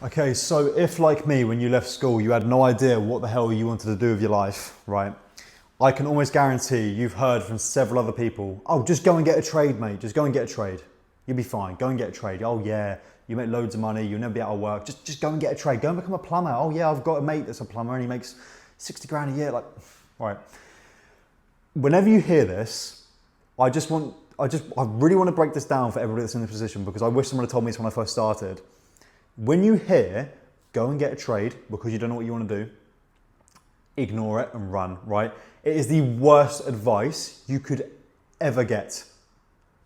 Okay, so if like me, when you left school, you had no idea what the hell you wanted to do with your life, right? I can almost guarantee you've heard from several other people, oh, just go and get a trade, mate. Just go and get a trade. You'll be fine. Go and get a trade. Oh yeah, you make loads of money. You'll never be out of work. Just go and get a trade. Go and become a plumber. Oh yeah, I've got a mate that's a plumber and he makes 60 grand a year. Like, right. Whenever you hear this, I really want to break this down for everybody that's in this position because I wish someone had told me this when I first started. When you hear, go and get a trade because you don't know what you want to do, ignore it and run, right? It is the worst advice you could ever get.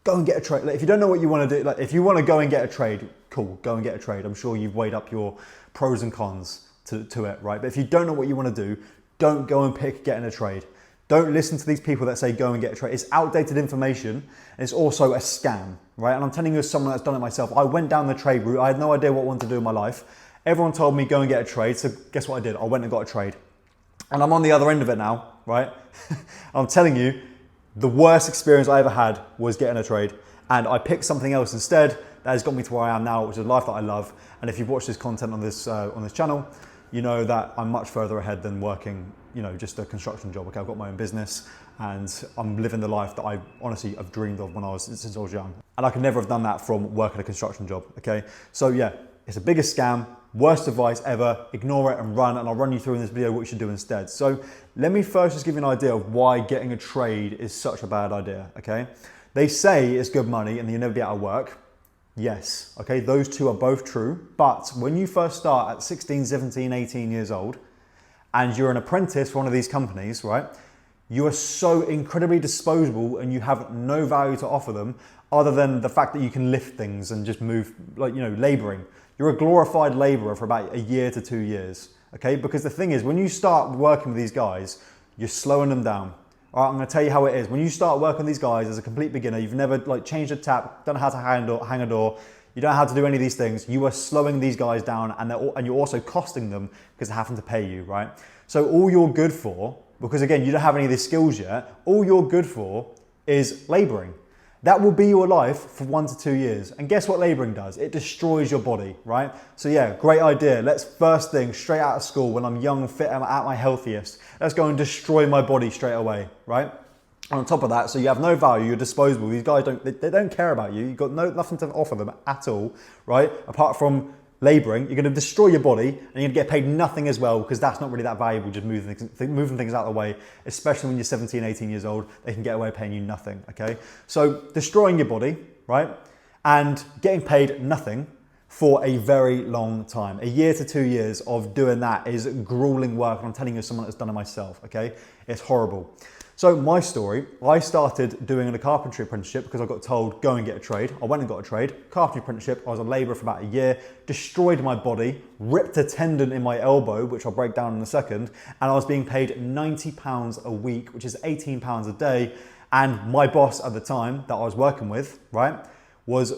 Go and get a trade. Like, if you don't know what you want to do, like if you want to go and get a trade, cool, go and get a trade. I'm sure you've weighed up your pros and cons to it, right? But if you don't know what you want to do, don't go and pick getting a trade. Don't listen to these people that say go and get a trade. It's outdated information and it's also a scam, right? And I'm telling you as someone that's done it myself. I went down the trade route. I had no idea what I wanted to do in my life. Everyone told me go and get a trade. So guess what I did? I went and got a trade. And I'm on the other end of it now, right? I'm telling you, the worst experience I ever had was getting a trade. And I picked something else instead that has got me to where I am now, which is a life that I love. And if you've watched this content on this channel, you know that I'm much further ahead than working, just a construction job. Okay, I've got my own business and I'm living the life that I honestly have dreamed of since I was young. And I could never have done that from working a construction job, okay? So yeah, it's a biggest scam, worst advice ever, ignore it and run, and I'll run you through in this video what you should do instead. So let me first just give you an idea of why getting a trade is such a bad idea, okay? They say it's good money and you'll never be out of work. Yes, okay, those two are both true, but when you first start at 16, 17, 18 years old, and you're an apprentice for one of these companies, right? You are so incredibly disposable and you have no value to offer them other than the fact that you can lift things and just move, laboring. You're a glorified laborer for about a year to 2 years, okay? Because the thing is, when you start working with these guys, you're slowing them down. All right, I'm gonna tell you how it is. When you start working with these guys as a complete beginner, you've never changed a tap, don't know how to hang a door, you don't know how to do any of these things, you are slowing these guys down and you're also costing them because they're having to pay you, right? So all you're good for, because again, you don't have any of these skills yet, all you're good for is laboring. That will be your life for 1 to 2 years. And guess what laboring does? It destroys your body, right? So yeah, great idea. Let's first thing, straight out of school, when I'm young, fit, I'm at my healthiest, let's go and destroy my body straight away, right? And on top of that, so you have no value, you're disposable. These guys they don't care about you. You've got nothing to offer them at all, right? Apart from laboring, you're going to destroy your body and you're going to get paid nothing as well because that's not really that valuable, just moving things out of the way, especially when you're 17, 18 years old, they can get away paying you nothing, okay? So destroying your body, right? And getting paid nothing for a very long time. A year to 2 years of doing that is grueling work. And I'm telling you as someone that's done it myself, okay? It's horrible. So my story, I started doing a carpentry apprenticeship because I got told, go and get a trade. I went and got a trade, carpentry apprenticeship. I was a labourer for about a year, destroyed my body, ripped a tendon in my elbow, which I'll break down in a second. And I was being paid £90 a week, which is £18 a day. And my boss at the time that I was working with, right, was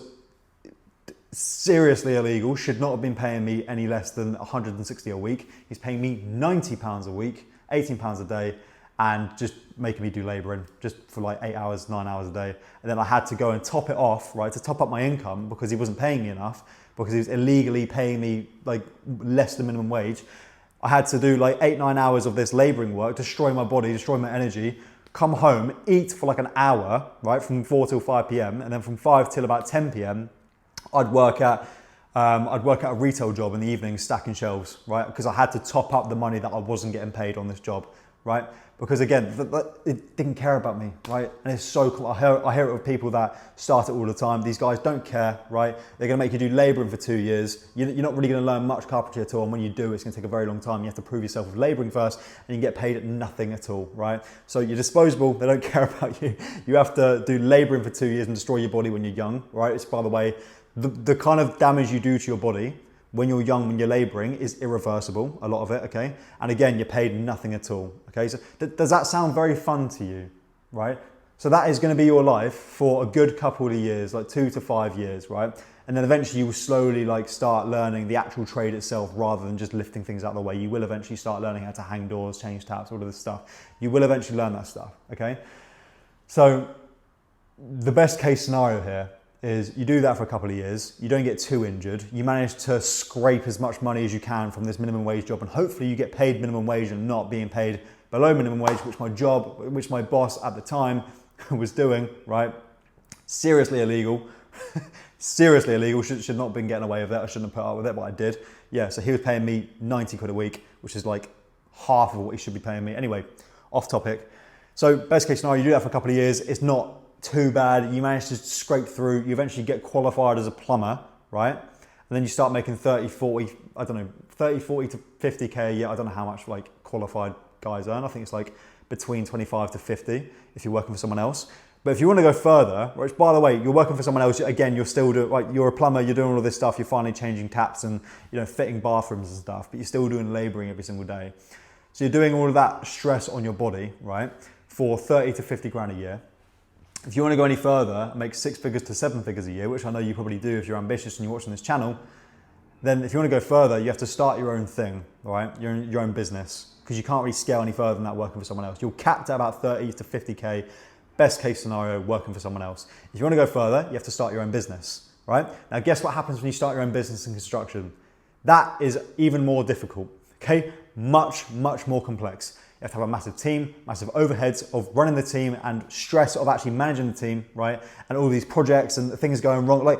seriously illegal, should not have been paying me any less than 160 a week. He's paying me £90 a week, £18 a day, and just making me do labouring just for like 8 hours, 9 hours a day. And then I had to go and top it off, right, to top up my income because he wasn't paying me enough, because he was illegally paying me like less than minimum wage. I had to do like 8, 9 hours of this labouring work, destroy my body, destroy my energy, come home, eat for like an hour, right, from 4 till 5 p.m. And then from 5 till about 10 p.m, I'd work at a retail job in the evening stacking shelves, right? Because I had to top up the money that I wasn't getting paid on this job, right? Because again, it didn't care about me, right? And it's so cool. I hear it with people that start it all the time. These guys don't care, right? They're gonna make you do labouring for 2 years. You're not really gonna learn much carpentry at all. And when you do, it's gonna take a very long time. You have to prove yourself with labouring first and you get paid at nothing at all, right? So you're disposable, they don't care about you. You have to do labouring for 2 years and destroy your body when you're young, right? It's, by the way, the kind of damage you do to your body when you're young, when you're labouring, is irreversible, a lot of it, okay? And again, you're paid nothing at all, okay? So does that sound very fun to you, right? So that is gonna be your life for a good couple of years, like 2 to 5 years, right? And then eventually you will slowly start learning the actual trade itself rather than just lifting things out of the way. You will eventually start learning how to hang doors, change taps, all of this stuff. You will eventually learn that stuff, okay? So the best case scenario here is you do that for a couple of years, you don't get too injured, you manage to scrape as much money as you can from this minimum wage job, and hopefully you get paid minimum wage and not being paid below minimum wage, which my boss at the time was doing, right? Seriously illegal. Seriously illegal, should not have been getting away with that. I shouldn't have put up with it, but I did. Yeah, so he was paying me 90 quid a week, which is like half of what he should be paying me. Anyway, off topic. So best case scenario, you do that for a couple of years. It's not too bad. You manage to scrape through. You eventually get qualified as a plumber, right? And then you start making 30, 40, I don't know, 30, 40 to 50K a year. I don't know how much like qualified guys earn. I think it's like between 25 to 50 if you're working for someone else. But if you want to go further, which by the way, you're working for someone else, again, you're still doing, like, you're a plumber, you're doing all of this stuff, you're finally changing taps and, you know, fitting bathrooms and stuff, but you're still doing laboring every single day. So you're doing all of that stress on your body, right, for 30 to 50 grand a year. If you want to go any further and make 6 figures to 7 figures a year, which I know you probably do if you're ambitious and you're watching this channel, then if you want to go further, you have to start your own thing, right? Your own business, because you can't really scale any further than that working for someone else. You're capped at about 30 to 50K, best case scenario, working for someone else. If you want to go further, you have to start your own business, right? Now, guess what happens when you start your own business in construction? That is even more difficult, okay? Much, much more complex. You have to have a massive team, massive overheads of running the team and stress of actually managing the team, right? And all these projects and things going wrong. Like,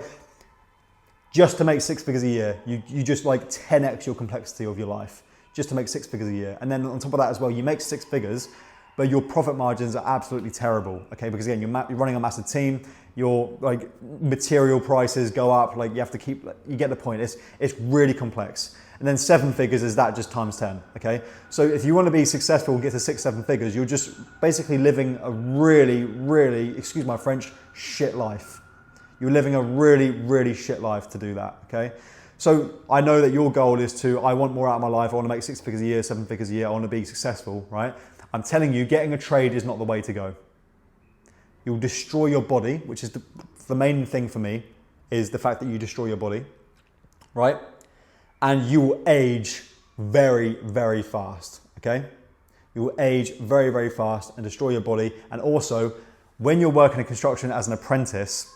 just to make 6 figures a year, you just like 10x your complexity of your life, just to make 6 figures a year. And then on top of that as well, you make 6 figures, but your profit margins are absolutely terrible, okay? Because again, you're running a massive team, your like material prices go up, like you have to keep, you get the point, it's really complex. And then 7 figures is that just times 10, okay? So if you want to be successful and get to 6, 7 figures, you're just basically living a really, really, excuse my French, shit life. You're living a really, really shit life to do that, okay? So I know that your goal is I want more out of my life, I want to make 6 figures a year, 7 figures a year, I want to be successful, right? I'm telling you, getting a trade is not the way to go. You'll destroy your body, which is the main thing for me, is the fact that you destroy your body, right? And you will age very, very fast, okay? You will age very, very fast and destroy your body. And also, when you're working in construction as an apprentice,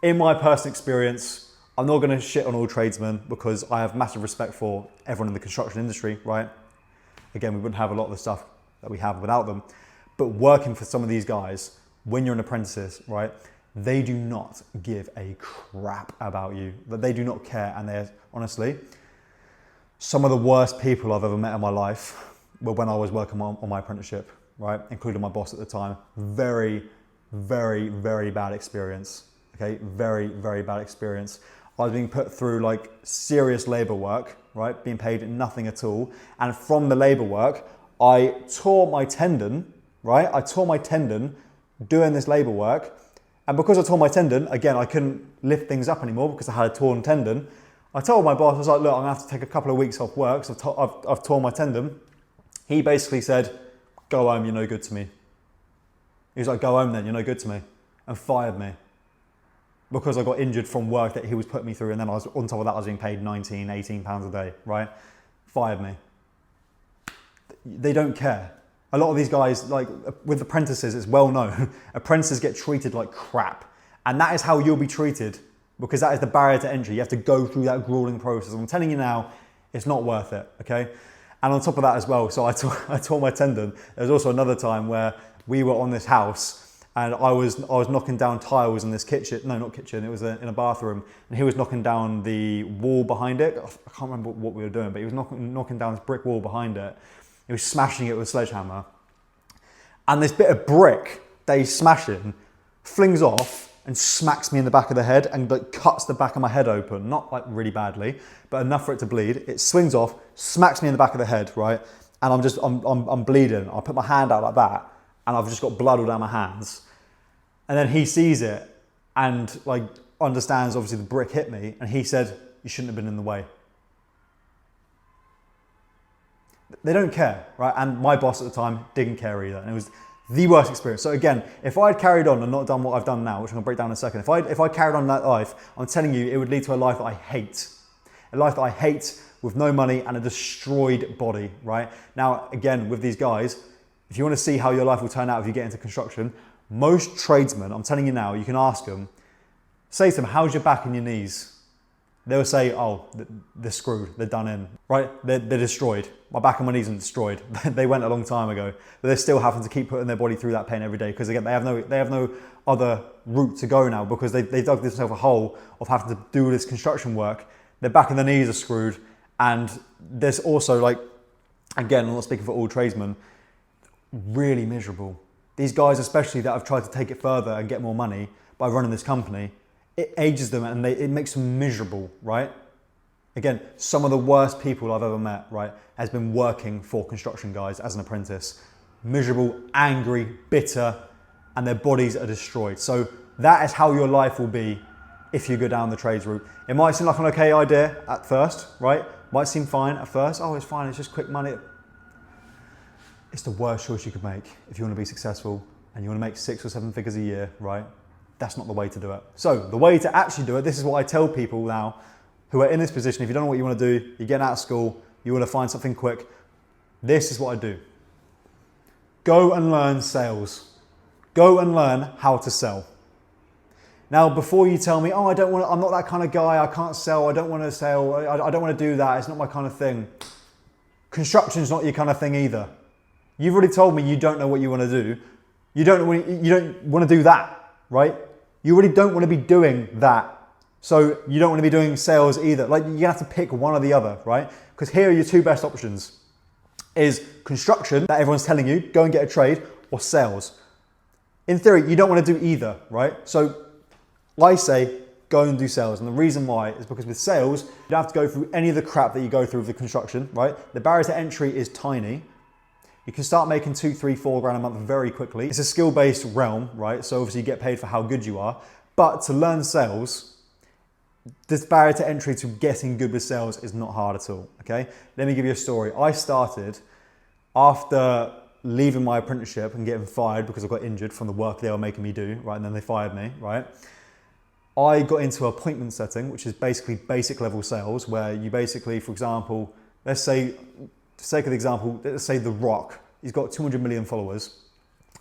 in my personal experience, I'm not gonna shit on all tradesmen because I have massive respect for everyone in the construction industry, right? Again, we wouldn't have a lot of the stuff that we have without them. But working for some of these guys, when you're an apprentice, right, they do not give a crap about you. They do not care, and they're honestly, some of the worst people I've ever met in my life were when I was working on my apprenticeship, right? Including my boss at the time. Very, very, very bad experience, okay? Very, very bad experience. I was being put through like serious labor work, right? Being paid nothing at all. And from the labor work, I tore my tendon, right? I tore my tendon doing this labor work. And because I tore my tendon, again, I couldn't lift things up anymore because I had a torn tendon. I told my boss, I was like, look, I'm gonna have to take a couple of weeks off work, so I've torn my tendon. He basically said, go home, you're no good to me. He was like, go home then, you're no good to me. And fired me. Because I got injured from work that he was putting me through, and then on top of that, I was being paid 19, 18 pounds a day, right? Fired me. They don't care. A lot of these guys, like with apprentices, it's well known, apprentices get treated like crap. And that is how you'll be treated, because that is the barrier to entry. You have to go through that grueling process. I'm telling you now, it's not worth it, okay? And on top of that as well, so I tore my tendon. There was also another time where we were on this house and I was knocking down tiles in this kitchen. No, not kitchen, it was in a bathroom. And he was knocking down the wall behind it. I can't remember what we were doing, but he was knocking down this brick wall behind it. He was smashing it with a sledgehammer. And this bit of brick that he's smashing flings off and smacks me in the back of the head and like cuts the back of my head open. Not like really badly, but enough for it to bleed. It swings off, smacks me in the back of the head, right? And I'm bleeding. I put my hand out like that and I've just got blood all down my hands. And then he sees it and like understands obviously the brick hit me, and he said, you shouldn't have been in the way. They don't care, right? And my boss at the time didn't care either. And it was the worst experience. So again, if I had carried on and not done what I've done now, which I'm gonna break down in a second, if I carried on that life, I'm telling you, it would lead to a life that I hate. A life that I hate with no money and a destroyed body, right? Now, again, with these guys, if you wanna see how your life will turn out if you get into construction, most tradesmen, I'm telling you now, you can ask them, Say to them, how's your back and your knees? They'll say, oh, they're screwed, they're done in, right? They're destroyed. My back and my knees are destroyed. They went a long time ago, but they're still having to keep putting their body through that pain every day because again, they have no other route to go now because they dug themselves a hole of having to do this construction work. Their back and their knees are screwed. And there's also like, again, I'm not speaking for all tradesmen, really miserable. These guys, especially that have tried to take it further and get more money by running this company, it ages them and it makes them miserable, right? Again, some of the worst people I've ever met, right, has been working for construction guys as an apprentice. Miserable, angry, bitter, and their bodies are destroyed. So that is how your life will be if you go down the trades route. It might seem like an okay idea at first, right? Might seem fine at first. Oh, it's fine, it's just quick money. It's the worst choice you could make if you want to be successful and you want to make 6 or 7 figures a year, right? That's not the way to do it. So the way to actually do it, this is what I tell people now who are in this position. If you don't know what you want to do, you're getting out of school, you want to find something quick, this is what I do. Go and learn sales. Go and learn how to sell. Now, before you tell me, oh, I'm not that kind of guy, I can't sell, I don't want to sell, I don't want to do that, it's not my kind of thing. Construction's not your kind of thing either. You've already told me you don't know what you want to do. You don't want to do that, right? You already don't want to be doing that. So you don't want to be doing sales either. Like you have to pick one or the other, right? Because here are your two best options. Is construction that everyone's telling you, go and get a trade, or sales. In theory, you don't want to do either, right? So I say, go and do sales. And the reason why is because with sales, you don't have to go through any of the crap that you go through with the construction, right? The barrier to entry is tiny. You can start making 2, 3, 4 grand a month very quickly. It's a skill-based realm, right? So obviously you get paid for how good you are. But to learn sales, this barrier to entry to getting good with sales is not hard at all, okay? Let me give you a story. I started after leaving my apprenticeship and getting fired because I got injured from the work they were making me do, right? And then they fired me, right? I got into appointment setting, which is basically basic level sales, where you basically, for example, let's say, for the sake of the example, let's say The Rock, he's got 200 million followers.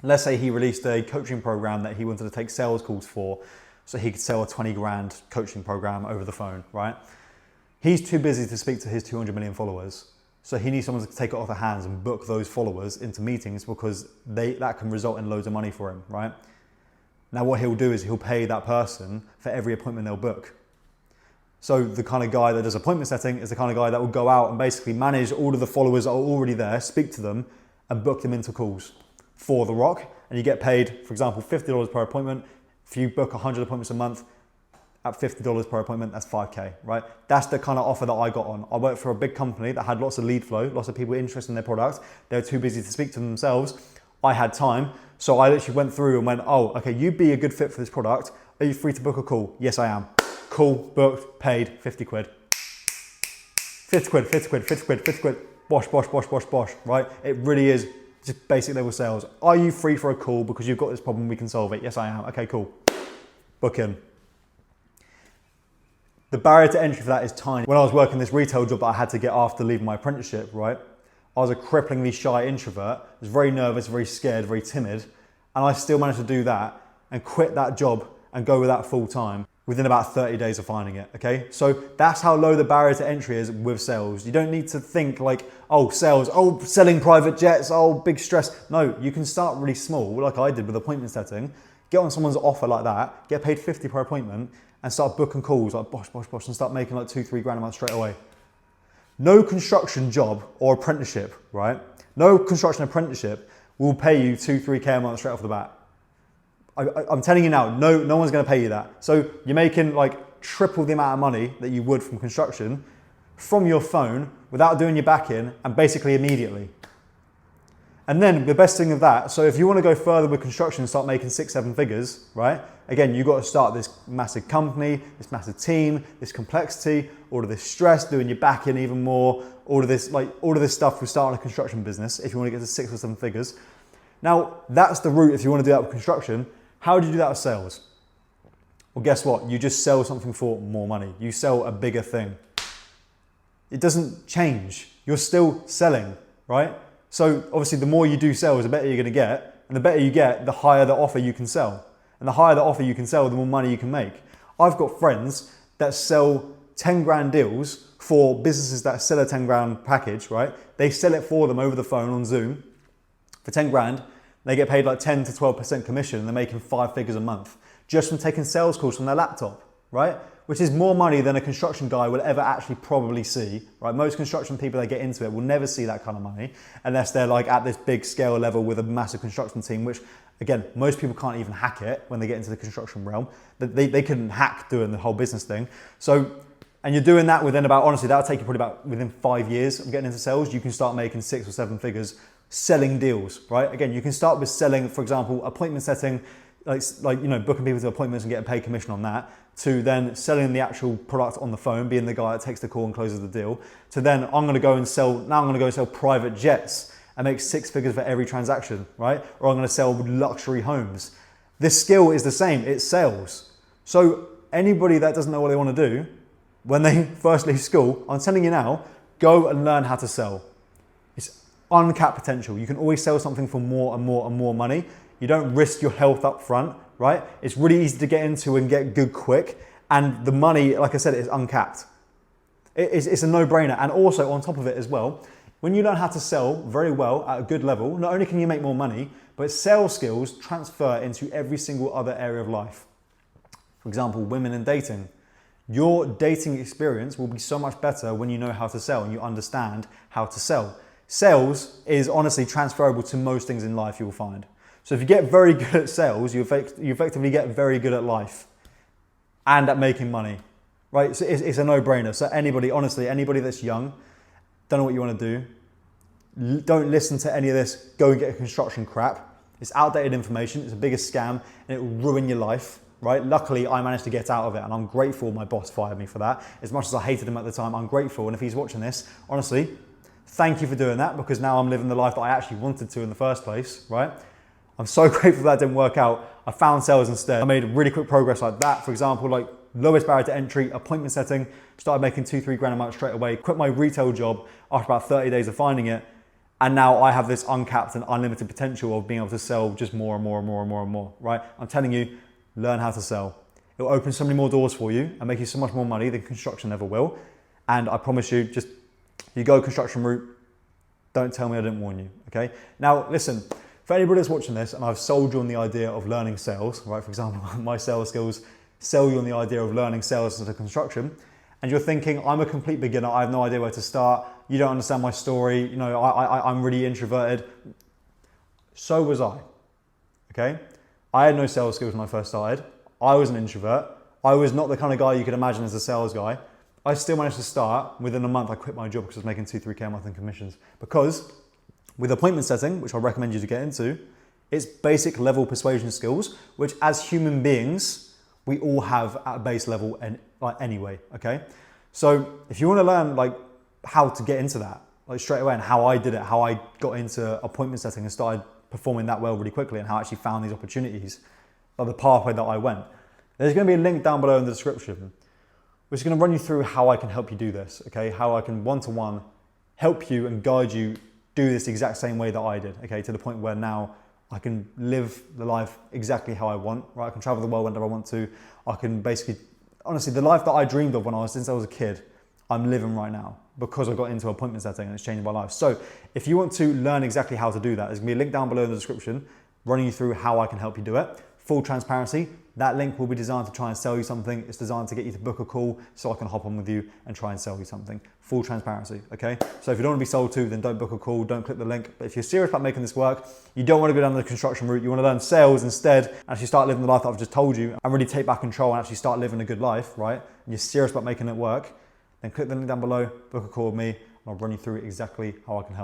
Let's say he released a coaching program that he wanted to take sales calls for, so he could sell a 20 grand coaching program over the phone, right? He's too busy to speak to his 200 million followers. So he needs someone to take it off their hands and book those followers into meetings because that can result in loads of money for him, right? Now what he'll do is he'll pay that person for every appointment they'll book. So the kind of guy that does appointment setting is the kind of guy that will go out and basically manage all of the followers that are already there, speak to them and book them into calls for The Rock. And you get paid, for example, $50 per appointment. If you book 100 appointments a month at $50 per appointment, that's 5K, right? That's the kind of offer that I got on. I worked for a big company that had lots of lead flow, lots of people interested in their product. They were too busy to speak to themselves. I had time. So I literally went through and went, oh, okay, you'd be a good fit for this product. Are you free to book a call? Yes, I am. Call, booked, paid, 50 quid. 50 quid, 50 quid, 50 quid, 50 quid. Bosh, bosh, bosh, bosh, bosh, right? It really is just basic level sales. Are you free for a call because you've got this problem, we can solve it? Yes, I am. Okay, cool. Book in. The barrier to entry for that is tiny. When I was working this retail job that I had to get after leaving my apprenticeship, right? I was a cripplingly shy introvert. I was very nervous, very scared, very timid. And I still managed to do that and quit that job and go with that full time within about 30 days of finding it, okay? So that's how low the barrier to entry is with sales. You don't need to think like, oh, sales, oh, selling private jets, oh, big stress. No, you can start really small, like I did with appointment setting, get on someone's offer like that, get paid 50 per appointment, and start booking calls like bosh, bosh, bosh, and start making like 2, 3 grand a month straight away. No construction job or apprenticeship, right? No construction apprenticeship will pay you 2, 3K a month straight off the bat. I'm telling you now, no one's gonna pay you that. So you're making like triple the amount of money that you would from construction from your phone without doing your back in and basically immediately. And then the best thing of that, so if you wanna go further with construction and start making 6, 7 figures, right? Again, you've got to start this massive company, this massive team, this complexity, all of this stress, doing your back in even more, all of this stuff with starting a construction business if you wanna get to 6 or 7 figures. Now, that's the route if you wanna do that with construction. How do you do that with sales? Well, guess what? You just sell something for more money. You sell a bigger thing. It doesn't change. You're still selling, right? So obviously the more you do sales, the better you're gonna get. And the better you get, the higher the offer you can sell. And the higher the offer you can sell, the more money you can make. I've got friends that sell 10 grand deals for businesses that sell a 10 grand package, right? They sell it for them over the phone on Zoom for 10 grand. They get paid like 10 to 12% commission and they're making 5 figures a month just from taking sales calls from their laptop, right? Which is more money than a construction guy will ever actually probably see, right? Most construction people that get into it will never see that kind of money unless they're like at this big scale level with a massive construction team, which again, most people can't even hack it when they get into the construction realm. They couldn't hack doing the whole business thing. So, and you're doing that within about, honestly, that'll take you probably about within 5 years of getting into sales, you can start making 6 or 7 figures selling deals, right? Again, you can start with selling, for example, appointment setting, like you know, booking people to appointments and getting paid commission on that, to then selling the actual product on the phone, being the guy that takes the call and closes the deal, to then now I'm gonna go and sell private jets and make 6 figures for every transaction, right? Or I'm gonna sell luxury homes. This skill is the same, it's sales. So anybody that doesn't know what they wanna do, when they first leave school, I'm telling you now, go and learn how to sell. It's uncapped potential. You can always sell something for more and more and more money. You don't risk your health up front, right? It's really easy to get into and get good quick. And the money, like I said, is uncapped. It's a no-brainer. And also on top of it as well, when you learn how to sell very well at a good level, not only can you make more money, but sales skills transfer into every single other area of life. For example, women and dating. Your dating experience will be so much better when you know how to sell and you understand how to sell. Sales is honestly transferable to most things in life, you will find. So if you get very good at sales, you effectively get very good at life and at making money, right? So it's a no-brainer. So anybody, honestly, anybody that's young, don't know what you want to do, don't listen to any of this, go and get a construction crap. It's outdated information, it's the biggest scam, and it will ruin your life, right? Luckily, I managed to get out of it, and I'm grateful my boss fired me for that. As much as I hated him at the time, I'm grateful, and if he's watching this, honestly, thank you for doing that, because now I'm living the life that I actually wanted to in the first place, right? I'm so grateful that didn't work out. I found sales instead. I made really quick progress like that. For example, like lowest barrier to entry, appointment setting, started making 2-3 grand a month straight away, quit my retail job after about 30 days of finding it. And now I have this uncapped and unlimited potential of being able to sell just more and more and more and more and more, right? I'm telling you, learn how to sell. It will open so many more doors for you and make you so much more money than construction ever will. And I promise you, just you go construction route, don't tell me I didn't warn you, okay? Now, listen, for anybody that's watching this and I've sold you on the idea of learning sales, right? For example, my sales skills sell you on the idea of learning sales into construction, and you're thinking, I'm a complete beginner, I have no idea where to start, you don't understand my story, you know, I'm really introverted. So was I, okay? I had no sales skills when I first started. I was an introvert. I was not the kind of guy you could imagine as a sales guy. I still managed to start. Within a month, I quit my job because I was making 2-3K a month in commissions. Because with appointment setting, which I recommend you to get into, it's basic level persuasion skills, which as human beings, we all have at a base level and anyway, okay? So if you want to learn like how to get into that, like straight away, and how I did it, how I got into appointment setting and started performing that well really quickly, and how I actually found these opportunities, like the pathway that I went. There's going to be a link down below in the description, which is going to run you through how I can help you do this, okay? How I can one-to-one help you and guide you do this exact same way that I did, okay? To the point where now I can live the life exactly how I want, right? I can travel the world whenever I want to. I can basically, honestly, the life that I dreamed of since I was a kid, I'm living right now because I got into appointment setting and it's changed my life. So if you want to learn exactly how to do that, there's gonna be a link down below in the description running you through how I can help you do it. Full transparency, that link will be designed to try and sell you something. It's designed to get you to book a call so I can hop on with you and try and sell you something. Full transparency, okay? So if you don't want to be sold to, then don't book a call, don't click the link. But if you're serious about making this work, you don't want to go down the construction route, you want to learn sales instead, and actually start living the life that I've just told you, and really take back control and actually start living a good life, right? And you're serious about making it work, then click the link down below, book a call with me, and I'll run you through exactly how I can help.